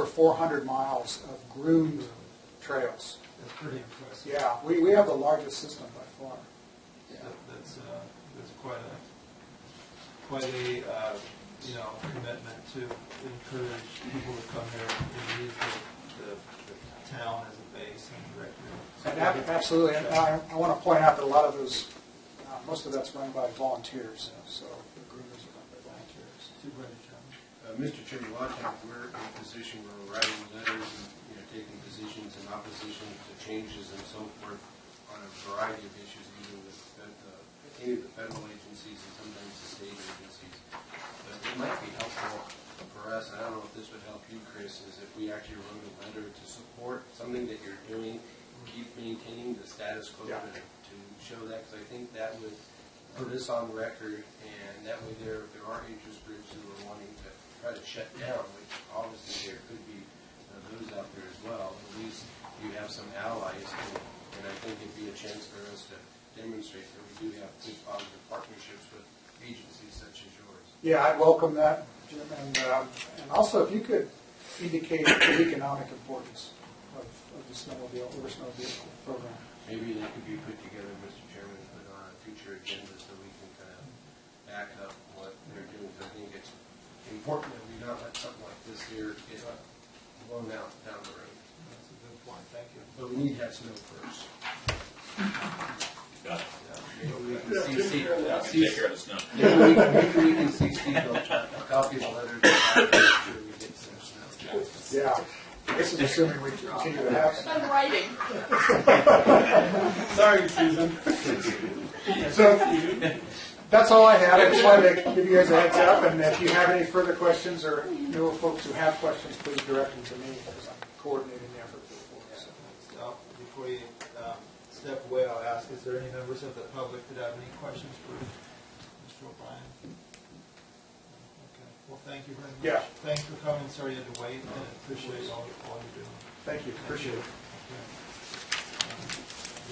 over 400 miles of groomed trails. That's pretty impressive. Yeah, we have the largest system by far. Yeah. That's quite a commitment to encourage people to come here and use the town as a base and recreate. Absolutely, and I want to point out that a lot of those, most of that's run by volunteers, so the groomers are run by volunteers. Mr. Chairman, a lot of times we're in a position where we're writing letters and taking positions in opposition to changes and so forth on a variety of issues, even with any of the federal agencies and sometimes the state agencies. But it might be helpful for us, and I don't know if this would help you, Chris, is if we actually wrote a letter to support something that you're doing, keep maintaining the status quo to show that, because I think that would put us on record, and that way there are interest groups who are wanting to try to shut down, which obviously there could be those out there as well. At least you have some allies, and I think it'd be a chance for us to demonstrate that we do have good positive partnerships with agencies such as yours. Yeah, I welcome that, Jim, and also if you could indicate the economic importance of the snowmobile program. Maybe that could be put together, Mr. Chairman, and put on a future agenda so we can kind of back up what they're doing. I think it's important that we not let something like this here get blown out down the road. That's a good point. Thank you. But we need to have snow first. Got it. Maybe we can see Take care of the snow. maybe we can see Steve a copy of the letter to make sure we get some snow. Yeah, this is assuming we continue to have some. I'm writing. Sorry, Susan. So that's all I had. I just wanted to give you guys a heads up, and if you have any further questions or know folks who have questions, please direct them to me because I'm coordinating the effort for the board. So before you step away, I'll ask, is there any members of the public that have any questions for Mr. O'Brien? Okay. Well, thank you very much. Yeah. Thanks for coming. Sorry you had to wait, and appreciate all you're doing. Thank you. Appreciate it.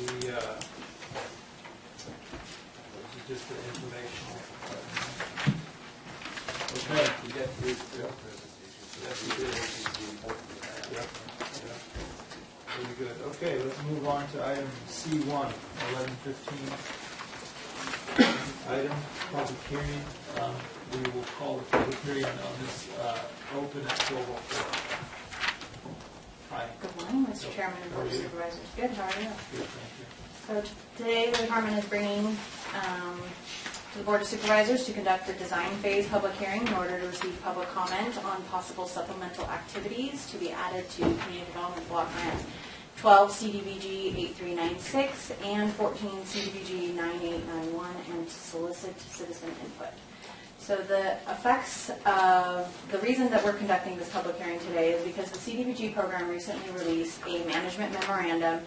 Okay. This is just the informational. Okay. You get through the presentation. Yes, we did. Yep. Very good. Okay, let's move on to item C1, 1115. Item, public hearing. We will call the public hearing on this open at 12:04. Hi. Good morning, Mr. Chairman and Board of Supervisors. Good, how are you? Good, thank you. So today the department is bringing to the Board of Supervisors to conduct the design phase public hearing in order to receive public comment on possible supplemental activities to be added to Community Development Block Grants 12 CDBG 8396 and 14 CDBG 9891 and to solicit citizen input. So the effects of the reason that we're conducting this public hearing today is because the CDBG program recently released a management memorandum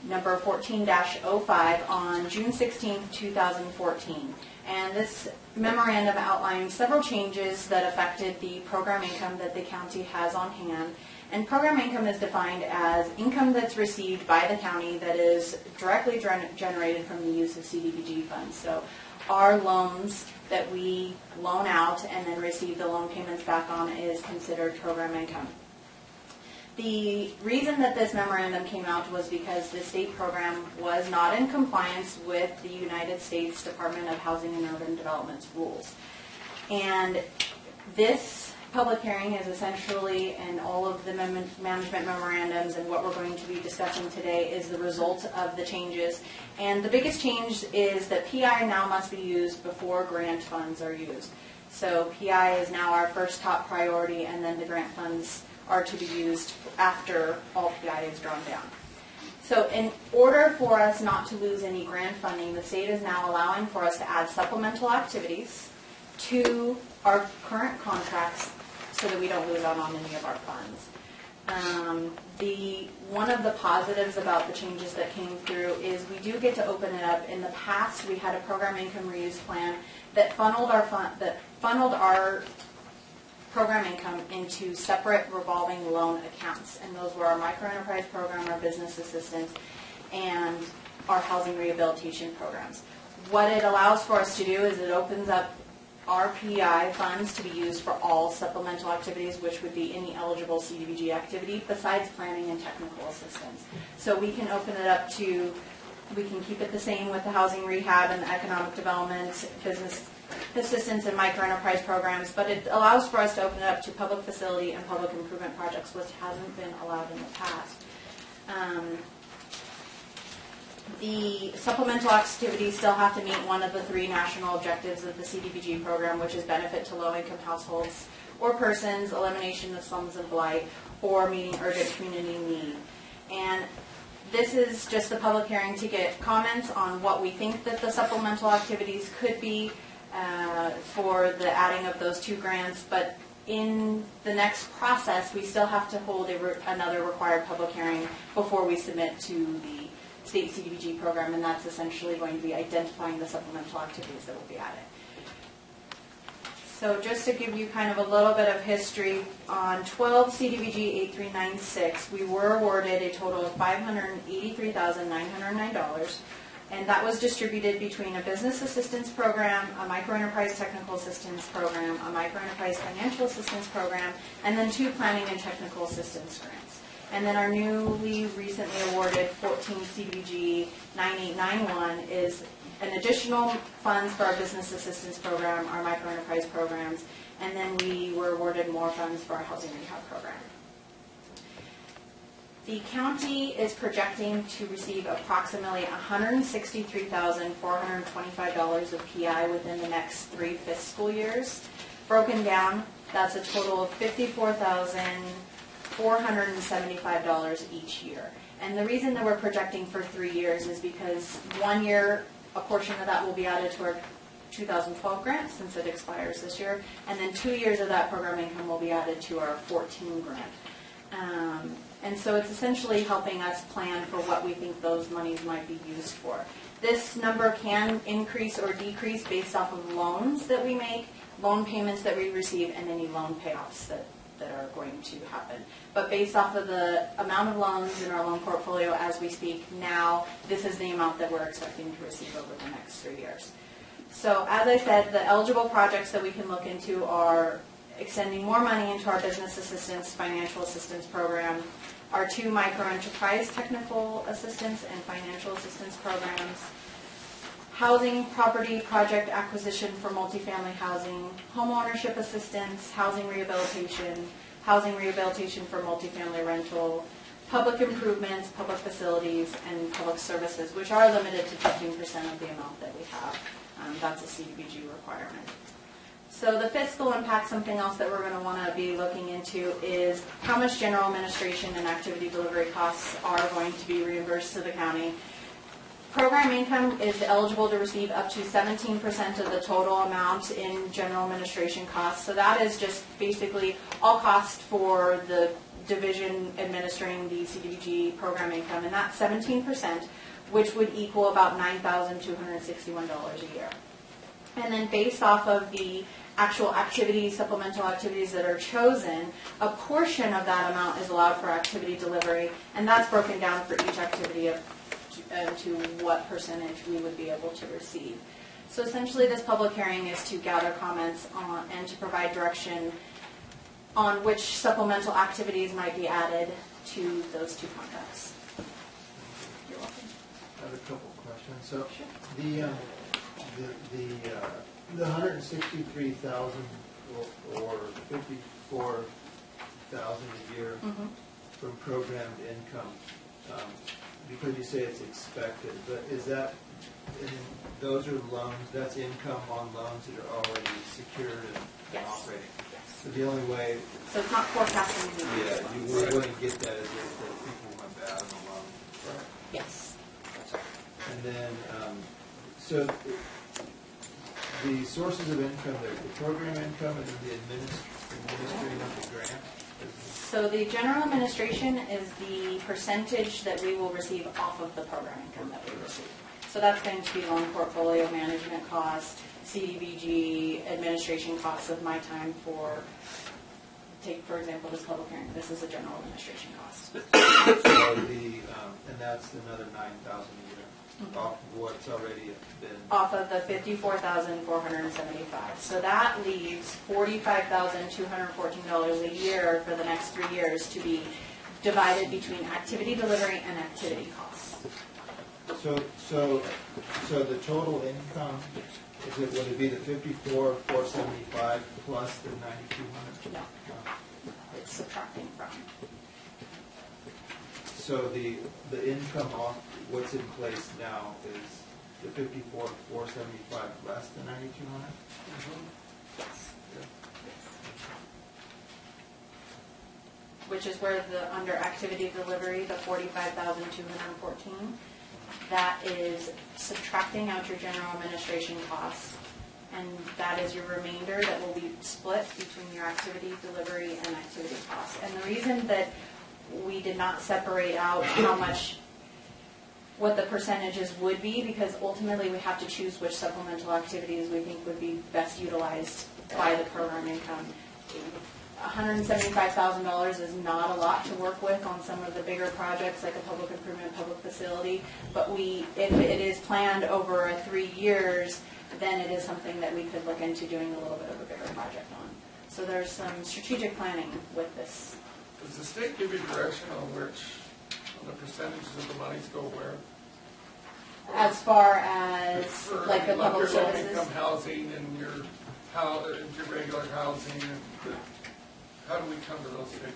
number 14-05 on June 16, 2014. And this memorandum outlined several changes that affected the program income that the county has on hand. And program income is defined as income that's received by the county that is directly generated from the use of CDBG funds. So our loans that we loan out and then receive the loan payments back on is considered program income. The reason that this memorandum came out was because the state program was not in compliance with the United States Department of Housing and Urban Development's rules. And this public hearing is essentially, and all of the management memorandums and what we're going to be discussing today is the result of the changes. And the biggest change is that PI now must be used before grant funds are used. So PI is now our first top priority, and then the grant funds are to be used after all PI is drawn down. So in order for us not to lose any grant funding, the state is now allowing for us to add supplemental activities to our current contracts so that we don't lose out on any of our funds. One of the positives about the changes that came through is we do get to open it up. In the past, we had a program income reuse plan that funneled our program income into separate revolving loan accounts, and those were our microenterprise program, our business assistance, and our housing rehabilitation programs. What it allows for us to do is it opens up RPI funds to be used for all supplemental activities, which would be any eligible CDBG activity besides planning and technical assistance. So we can open it up to, we can keep it the same with the housing rehab and the economic development, business assistance and microenterprise programs, but it allows for us to open it up to public facility and public improvement projects, which hasn't been allowed in the past. The supplemental activities still have to meet one of the 3 national objectives of the CDBG program, which is benefit to low-income households or persons, elimination of slums and blight, or meeting urgent community need. And this is just a public hearing to get comments on what we think that the supplemental activities could be for the adding of those 2 grants, but in the next process, we still have to hold another required public hearing before we submit to the state CDBG program, and that's essentially going to be identifying the supplemental activities that will be added. So just to give you kind of a little bit of history, on 12 CDBG 8396, we were awarded a total of $583,909, and that was distributed between a business assistance program, a microenterprise technical assistance program, a microenterprise financial assistance program, and then 2 planning and technical assistance grants. And then our newly recently awarded 14 CDBG 9891 is an additional funds for our business assistance program, our microenterprise programs, and then we were awarded more funds for our housing rehab program. The county is projecting to receive approximately $163,425 of PI within the next 3 fiscal years. Broken down, that's a total of $54,475 each year. And the reason that we're projecting for 3 years is because 1 year, a portion of that will be added to our 2012 grant since it expires this year, and then 2 years of that program income will be added to our 14 grant. And so it's essentially helping us plan for what we think those monies might be used for. This number can increase or decrease based off of loans that we make, loan payments that we receive, and any loan payoffs that are going to happen. But based off of the amount of loans in our loan portfolio as we speak now, this is the amount that we're expecting to receive over the next 3 years. So as I said, the eligible projects that we can look into are extending more money into our business assistance, financial assistance program, our 2 microenterprise technical assistance and financial assistance programs, housing property project acquisition for multifamily housing, home ownership assistance, housing rehabilitation for multifamily rental, public improvements, public facilities, and public services, which are limited to 15% of the amount that we have. That's a CDBG requirement. So the fiscal impact, something else that we're going to want to be looking into is how much general administration and activity delivery costs are going to be reimbursed to the county. Program income is eligible to receive up to 17% of the total amount in general administration costs. So that is just basically all costs for the division administering the CDBG program income, and that's 17%, which would equal about $9,261 a year. And then based off of the actual activities, supplemental activities that are chosen, a portion of that amount is allowed for activity delivery, and that's broken down for each activity to what percentage we would be able to receive. So essentially this public hearing is to gather comments on and to provide direction on which supplemental activities might be added to those 2 contracts. You're welcome. I have a couple of questions. So Sure. the 163,000 or 54,000 a year from programmed income, because you say it's expected, but is that, those are loans, that's income on loans that are already secured and Yes. operating? Yes. So the only way, So it's not forecasting. yeah, you wouldn't get that is if the people went bad on the loan. Yes. And then, so the sources of income, the program income and the administering of the grant? So the general administration is the percentage that we will receive off of the program income that we receive. So that's going to be loan portfolio management costs, CDBG administration costs of my time for take, for example, this public hearing. This is a general administration cost. So and that's another 9,000 a year off of what's already been. Off of the 54,475. So that leaves $45,214 a year for the next 3 years to be divided between activity delivery and activity costs. So the total income, would it be the 54,475 plus the 9,200? No, it's subtracting from. So the income off what's in place now is the 54,475 less than 9,200? Yes. Which is where under activity delivery, the 45,214, that is subtracting out your general administration costs, and that is your remainder that will be split between your activity delivery and activity costs. And the reason that we did not separate out what the percentages would be, because ultimately we have to choose which supplemental activities we think would be best utilized by the program income. $175,000 is not a lot to work with on some of the bigger projects like a public improvement, public facility, but if it is planned over 3 years, then it is something that we could look into doing a little bit of a bigger project on. So there's some strategic planning with this. Does the state give you direction on the percentages of the monies go where? As far as For, like the public your services? low-income housing and your regular housing, and how do we come to those figures?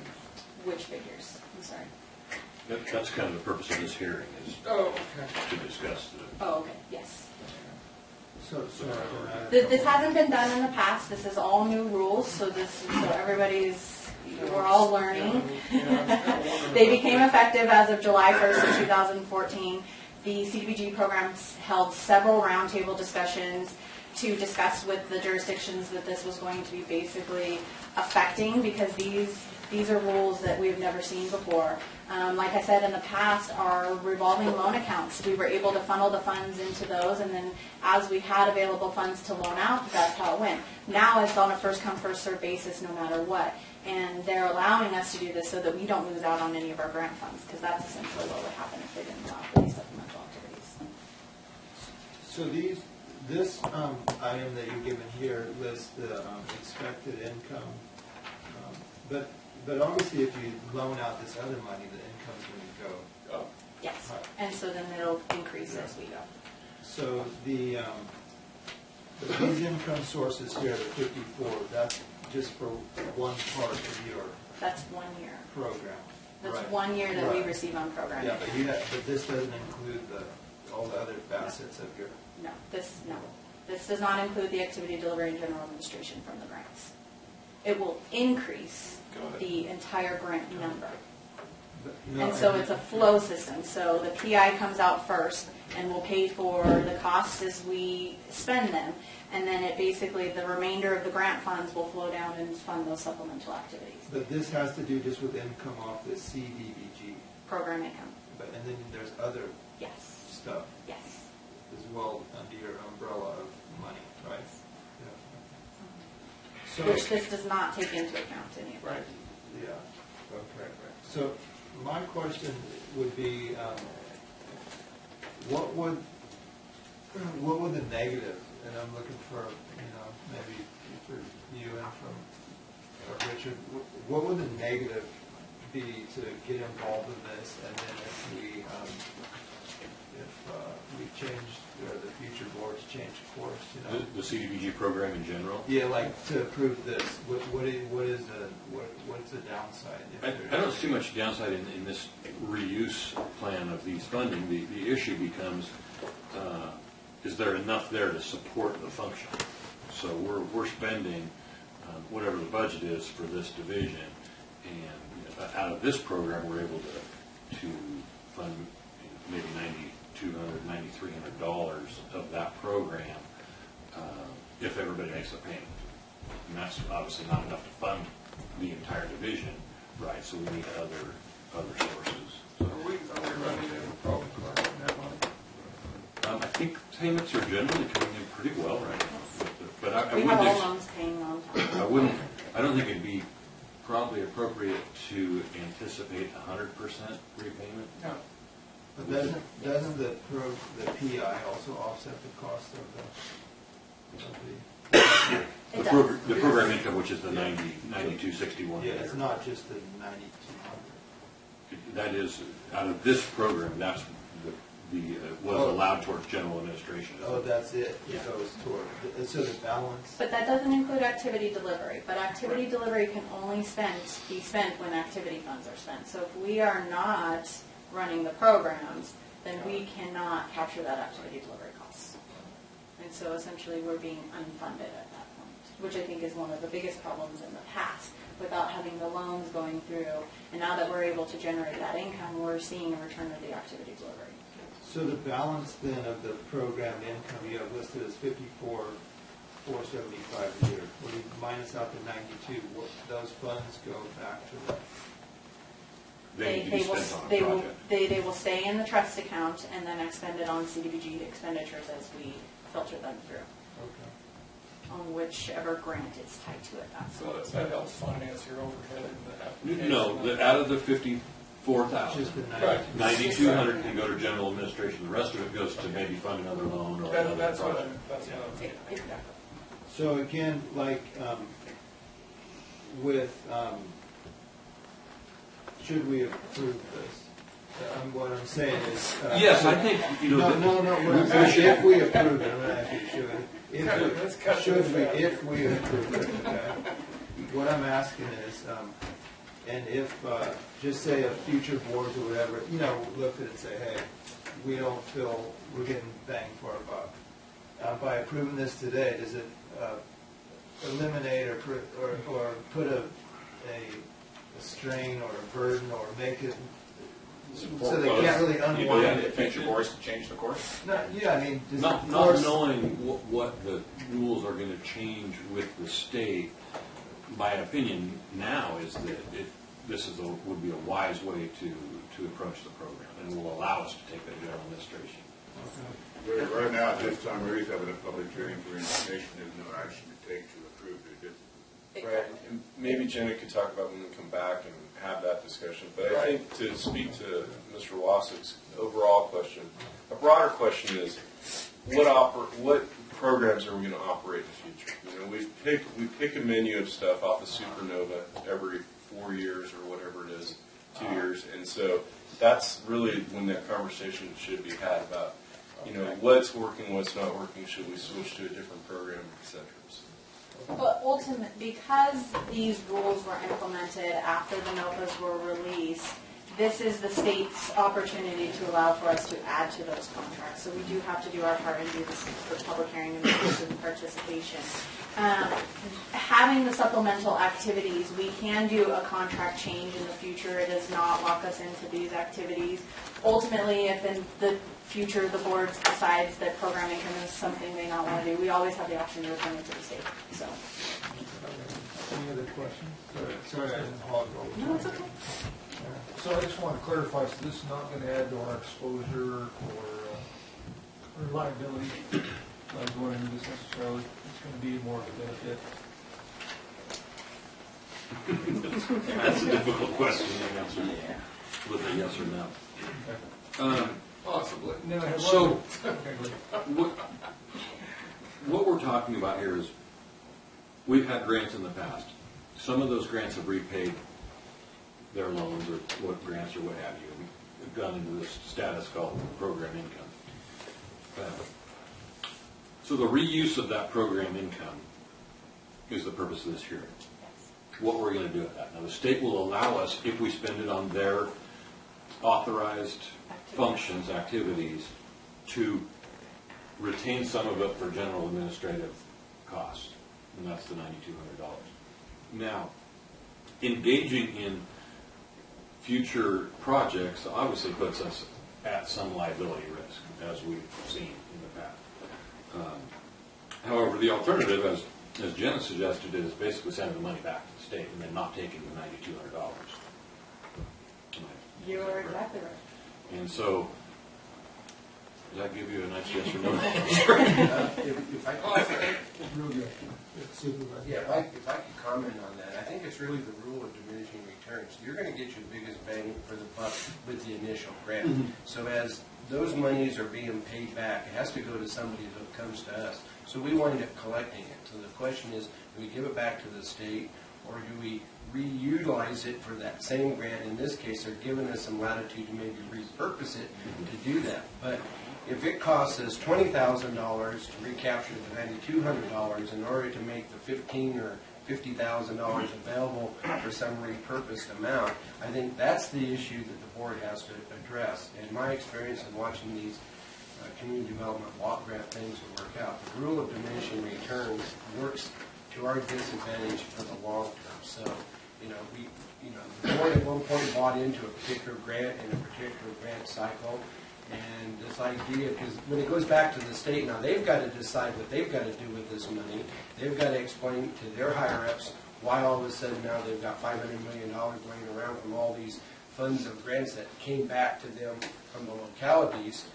Which figures? I'm sorry. That's kind of the purpose of this hearing, is Oh, okay. to discuss the. Oh, okay, yes. So This hasn't been done in the past. This is all new rules, so we're all learning. They became effective as of July 1st of 2014. The CDBG program held several roundtable discussions to discuss with the jurisdictions that this was going to be basically affecting, because these are rules that we've never seen before. Like I said, in the past, our revolving loan accounts, we were able to funnel the funds into those, and then as we had available funds to loan out, that's how it went. Now it's on a first-come, first-served basis no matter what, and they're allowing us to do this so that we don't lose out on any of our grant funds, because that's essentially what would happen if they didn't allow for these supplemental activities. So this item that you're given here lists the expected income, but obviously if you loan out this other money, the income's going to go up. Yes, and so then it'll increase as we go. So these income sources here, the 54, that's just for one part of your That's 1 year. program. That's Right. 1 year that we Right. receive on program. Yeah, but this doesn't include all the other facets of your. No. This does not include the activity delivery and general administration from the grants. It will increase the entire grant number. And so it's a flow system. So the PI comes out first and will pay for the costs as we spend them. And then the remainder of the grant funds will flow down and fund those supplemental activities. But this has to do just with income off the CDBG. Program income. And then there's other Yes. stuff Yes. as well under your umbrella of money, right? Yeah. Which this does not take into account any of that. Right. Yeah, okay. So my question would be, what would the negative, and I'm looking for, maybe for you and from Richard, what would the negative be to get involved in this, and then if we change, or the future boards change course, The CDBG program in general? Yeah, like to approve this, what's the downside? I don't see much downside in this reuse plan of these funding. The issue becomes, is there enough there to support the function? So we're spending whatever the budget is for this division, and out of this program, we're able to fund maybe $9,200, $9,300 of that program if everybody makes a payment. And that's obviously not enough to fund the entire division, right? So we need other sources. So are we running into a problem on that money? I think payments are generally coming in pretty well right now. But I We have all wouldn't. loans paying on time. I don't think it'd be probably appropriate to anticipate 100% repayment. No. But doesn't the PI also offset the cost of the? It The does. the program income, which is the 9261. Yeah, it's not just the 9,200. That is, out of this program, that's was allowed towards general administration. Oh, that's it. Yeah. It goes toward, so the balance. But that doesn't include activity delivery, but activity delivery can only be spent when activity funds are spent. So if we are not running the programs, then we cannot capture that activity delivery cost. And so essentially we're being unfunded at that point, which I think is one of the biggest problems in the past, without having the loans going through. And now that we're able to generate that income, we're seeing a return of the activity delivery. So the balance then of the program income you have listed as 54,475 a year. When you minus out the 92, those funds go back to the. They need to be spent on a they will project. they will stay in the trust account and then expended on CDBG expenditures as we filter them through Okay. on whichever grant is tied to it. That's So what. that helps finance your overhead in the application. No, out of the 54,000, Just the Right. 9,200 can go to general administration. The rest of it goes to maybe fund another loan or another That's what project. Exactly. So again, like with, should we approve this? What I'm saying is. Yes, I think, No, what I'm saying, if we approve it, I'm gonna ask you, should. Let's cut to Should the we, fat. if we approve it, okay? What I'm asking is, and if, just say a future boards or whatever, look at it and say, hey, we don't feel we're getting bang for our buck. By approving this today, does it eliminate or put a strain or a burden or make it so they can't really unwind Yeah, it? Future boards to change the course? No, yeah, I mean, does Not it force? knowing what the rules are going to change with the state, my opinion now is that this would be a wise way to approach the program and will allow us to take that general administration. Right now, at this time, we're just having a public hearing for information, there's no action to take to approve it. Right, and maybe Jenna could talk about when we come back and have that discussion. But I think to speak to Mr. Wassick's overall question, a broader question is, what programs are we going to operate in the future? We pick a menu of stuff off of Supernova every 4 years or whatever it is, 2 years, and so that's really when that conversation should be had about, what's working, what's not working, should we switch to a different program, et cetera. But ultimately, because these rules were implemented after the NOFAs were released, this is the state's opportunity to allow for us to add to those contracts. So we do have to do our part and do this for public hearing and citizen participation. Having the supplemental activities, we can do a contract change in the future. It does not lock us into these activities. Ultimately, if in the future the board decides that program income is something they not want to do, we always have the option to return it to the state. So. Any other questions? Sorry, I didn't hog over. No, it's okay. So I just want to clarify, so this is not going to add to our exposure or liability going into this necessarily. It's going to be more of a benefit. That's a difficult question to answer with a yes or no. Possibly. So, what we're talking about here is, we've had grants in the past. Some of those grants have repaid their loans or what grants or what have you. We've gone into this status called program income. So the reuse of that program income is the purpose of this hearing. What we're going to do with that. Now, the state will allow us, if we spend it on their authorized functions, activities, to retain some of it for general administrative costs, and that's the $9,200. Now, engaging in future projects obviously puts us at some liability risk, as we've seen in the past. However, the alternative, as Jenna suggested, is basically sending the money back to the state and then not taking the $9,200. You are exactly right. And so Does that give you a nice yes or no? If I could, Real good. Supervisor. yeah, if I could comment on that, I think it's really the rule of diminishing returns. You're going to get your biggest bang for the buck with the initial grant. So as those monies are being paid back, it has to go to somebody that comes to us. So we wind up collecting it. So the question is, do we give it back to the state, or do we reutilize it for that same grant? In this case, they're giving us some latitude to maybe repurpose it to do that. But if it costs us $20,000 to recapture the $9,200 in order to make the $15,000 or $50,000 available for some repurposed amount, I think that's the issue that the board has to address. In my experience in watching these community development block grant things work out, the rule of diminishing returns works to our disadvantage for the long term. So, the board at one point bought into a particular grant in a particular grant cycle, and this idea, because when it goes back to the state now, they've got to decide what they've got to do with this money. They've got to explain to their higher-ups why all of a sudden now they've got $500 million laying around from all these funds of grants that came back to them from the localities.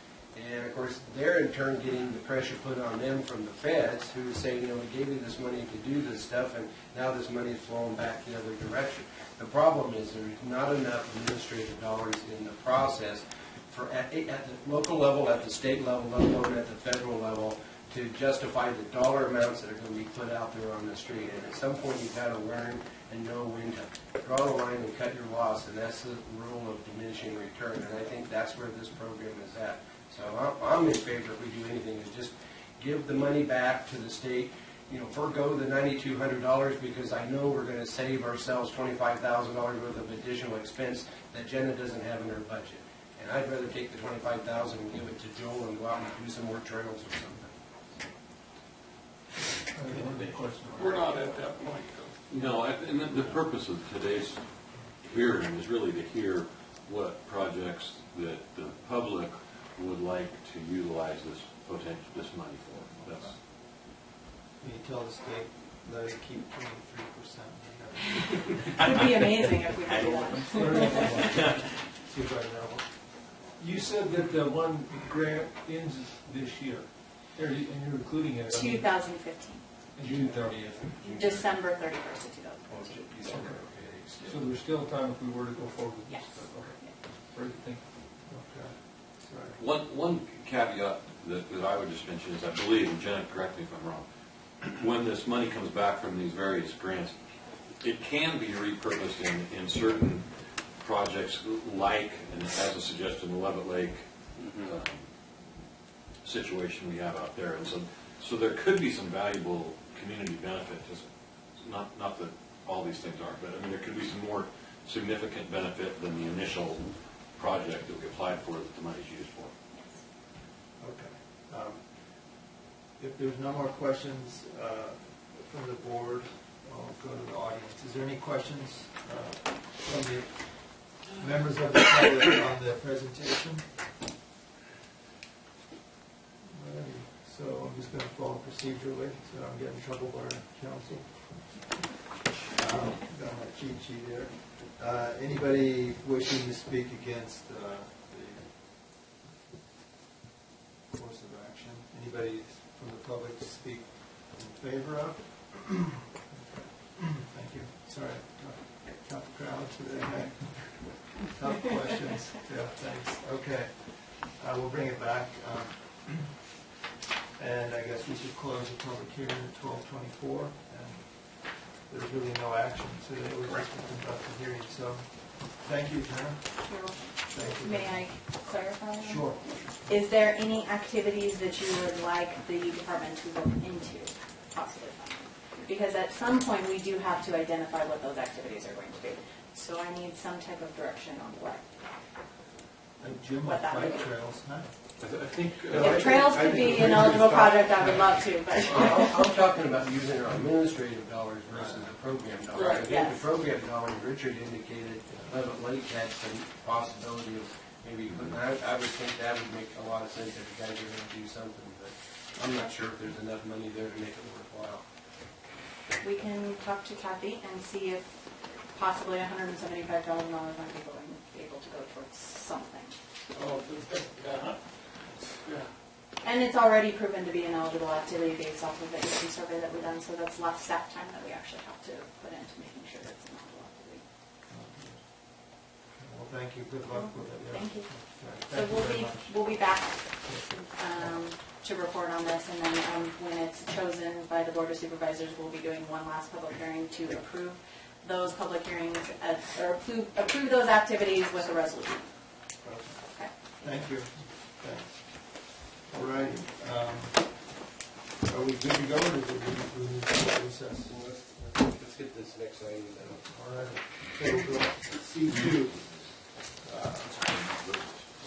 And, of course, they're in turn getting the pressure put on them from the feds, who are saying, we gave you this money to do this stuff, and now this money is flowing back the other direction. The problem is there's not enough administrative dollars in the process for at the local level, at the state level, let alone at the federal level, to justify the dollar amounts that are going to be put out there on the street. And at some point, you've got to learn and know when to draw the line and cut your loss, and that's the rule of diminishing return. And I think that's where this program is at. So I'm in favor, if we do anything, is just give the money back to the state, forego the $9,200, because I know we're going to save ourselves $25,000 worth of additional expense that Jenna doesn't have in her budget. And I'd rather take the $25,000 and give it to Joel and go out and do some more trails or something. We're not at that point, though. No, and the purpose of today's hearing is really to hear what projects that the public would like to utilize this money for. That's. Can you tell the state, let it keep 23%? It would be amazing if we could do that. Supervisor Elba. You said that the one grant ends this year, and you're including it. 2015, June 30th. December 31st of 2015. So there's still time if we were to go forward with this. Yes. Okay. Very good, thank you. Okay. One caveat that I would just mention is, I believe, and Jenna, correct me if I'm wrong, when this money comes back from these various grants, it can be repurposed in certain projects like, and as a suggestion, the Levitt Lake situation we have out there. And so there could be some valuable community benefit, just not that all these things are, but I mean there could be some more significant benefit than the initial project that we applied for that the money's used for. Okay. If there's no more questions from the board, I'll go to the audience. Is there any questions from the members of the public on the presentation? Alrighty. So I'm just going to follow procedurally so I don't get in trouble by our council. Got my cheat sheet here. Anybody wishing to speak against the course of action? Anybody from the public to speak in favor of? Thank you. Sorry, tough crowd today. Tough questions. Yeah, thanks. Okay, we'll bring it back. And I guess we should close the public hearing at 12:24. And there's really no action today. We're just going to conduct the hearing. So, thank you, Jenna. Thank you. May I clarify? Sure. Is there any activities that you would like the department to look into, possibly? Because at some point we do have to identify what those activities are going to be. So I need some type of direction on what. Jim, What that bike would be. trails, huh? I think. If trails could be an eligible project, I would love to, but. I'm talking about using our administrative dollars versus the program dollars. Right, I think yes. the program dollars, Richard indicated, Levitt Lake had some possibility of maybe, I would think that would make a lot of sense if you guys are going to do something, but I'm not sure if there's enough money there to make it worthwhile. We can talk to Kathy and see if possibly $175,000 might be able to go towards something. Oh, Yeah. And it's already proven to be an eligible activity based off of the income survey that we've done, so that's less staff time that we actually have to put into making sure that it's an eligible activity. Well, thank you. Good luck with it. Yeah. Thank you. Right. So Thank you very much. we'll be back to report on this, and then when it's chosen by the Board of Supervisors, we'll be doing one last public hearing to approve those public hearings, or approve those activities with a resolution. Okay. Thank you. Thanks. All right. Are we good to go, or do we need to recess? Let's get this next item done. All right. Okay, we'll go C2.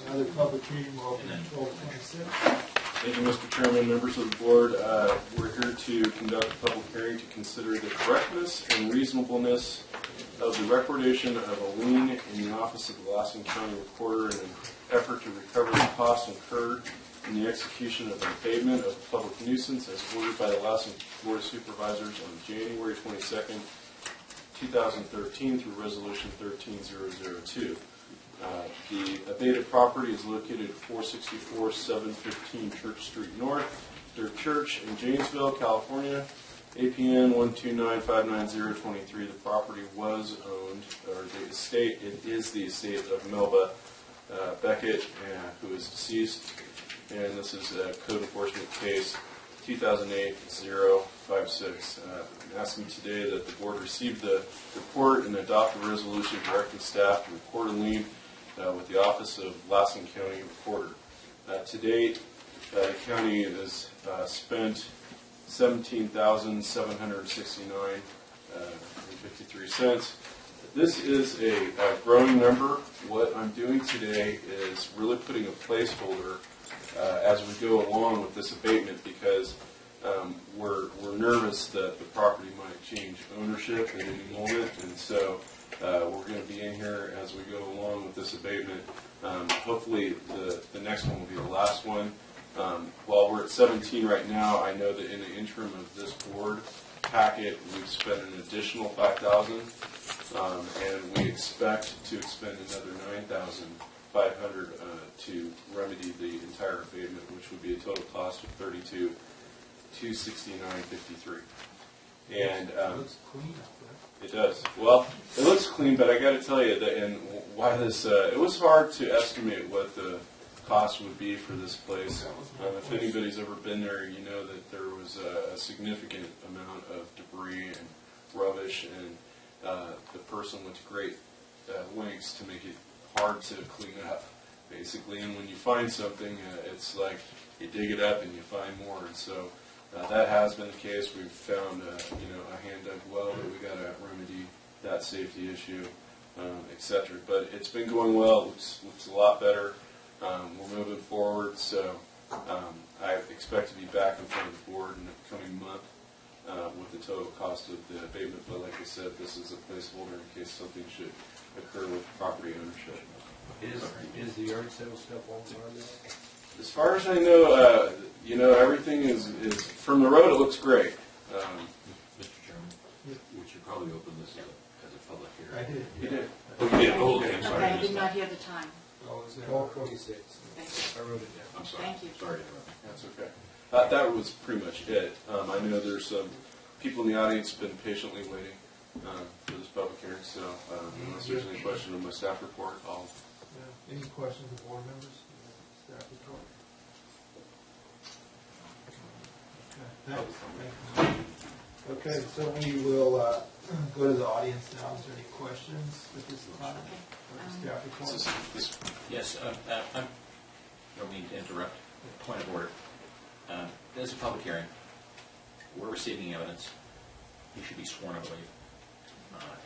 Another public hearing will open at 12:26. Thank you, Mr. Chairman, members of the board. We're here to conduct a public hearing to consider the correctness and reasonableness of the recordation of a lien in the office of the Lassen County Recorder in an effort to recover the costs incurred in the execution of an abatement of a public nuisance as ordered by the Lassen Board of Supervisors on January 22nd, 2013 through Resolution 13002. The abated property is located at 464 715 Church Street North, their church in Janesville, California. APN 129599023. The property was owned, or the estate, it is the estate of Melba Beckett, who is deceased. And this is a code enforcement case 2008-056. I'm asking today that the board receive the report and adopt a resolution directing staff to record a lien with the Office of Lassen County Recorder. To date, the county has spent $17,769.53. This is a growing number. What I'm doing today is really putting a placeholder as we go along with this abatement, because we're nervous that the property might change ownership at any moment, and so we're going to be in here as we go along with this abatement. Hopefully the next one will be the last one. While we're at 17 right now, I know that in the interim of this board packet, we've spent an additional $5,000, and we expect to expend another $9,500 to remedy the entire abatement, which would be a total cost of $32,269.53. And It looks clean up there. it does. Well, it looks clean, but I got to tell you that, and why this, it was hard to estimate what the cost would be for this place. If anybody's ever been there, you know that there was a significant amount of debris and rubbish, and the person went to great lengths to make it hard to clean up, basically. And when you find something, it's like you dig it up and you find more. And so that has been the case. We've found a hand-dug well that we got to remedy that safety issue, etc. But it's been going well. It looks a lot better. We're moving forward, so I expect to be back in front of the board in the coming month with the total cost of the abatement. But like I said, this is a placeholder in case something should occur with property ownership. Is the yard sale stuff all on there? As far as I know, everything is from the road. It looks great. Mr. Chairman, we should probably open this as a public I hearing. did. You did. Oh, you did? Oh, okay, I'm sorry. Okay, I I did missed not that. hear the time. Oh, is there? 12:26. Thank you. I wrote it down. I'm sorry. Thank you. Sorry to interrupt. That's okay. That was pretty much it. I know there's some people in the audience have been patiently waiting for this public hearing, so unless there's any question on my staff report, I'll... Yeah. Any questions of board members? Staff report? Okay, thanks. Okay, so we will go to the audience now. Is there any questions at this time? Staff report? Yes, I don't mean to interrupt. Point of order. This is a public hearing. We're receiving evidence. You should be sworn, I believe.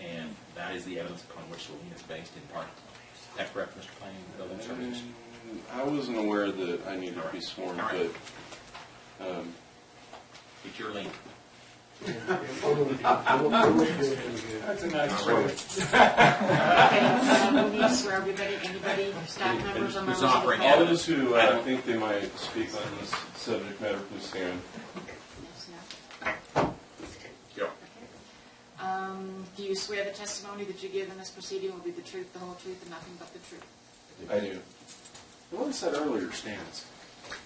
And that is the evidence upon which the lien is based in part. Is that correct, Mr. Planning and Building Services? I wasn't aware that I needed to be sworn, All right. but It's your lien. That's a nice choice. Okay, we need to swear everybody, anybody, staff members or members of the offering board. all those who think they might speak on this subject matter, please stand. Yes, Go. do you swear the testimony that you give in this proceeding will be the truth, the whole truth, and nothing but the truth? I do. What I said earlier stands.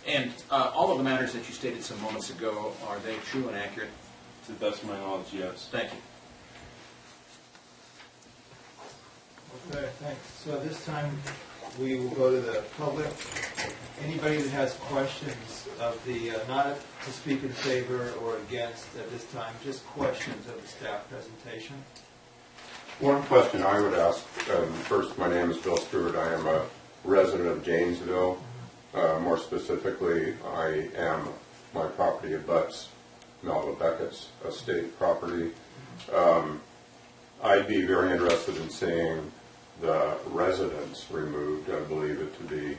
And all of the matters that you stated some moments ago, are they true and accurate? To the best of my knowledge, yes. Thank you. Okay, thanks. So at this time, we will go to the public. Anybody that has questions of the, not to speak in favor or against at this time, just questions of the staff presentation. One question I would ask, first, my name is Bill Stewart. I am a resident of Janesville. More specifically, my property abuts Melva Beckett's estate property. I'd be very interested in seeing the residence removed. I believe it to be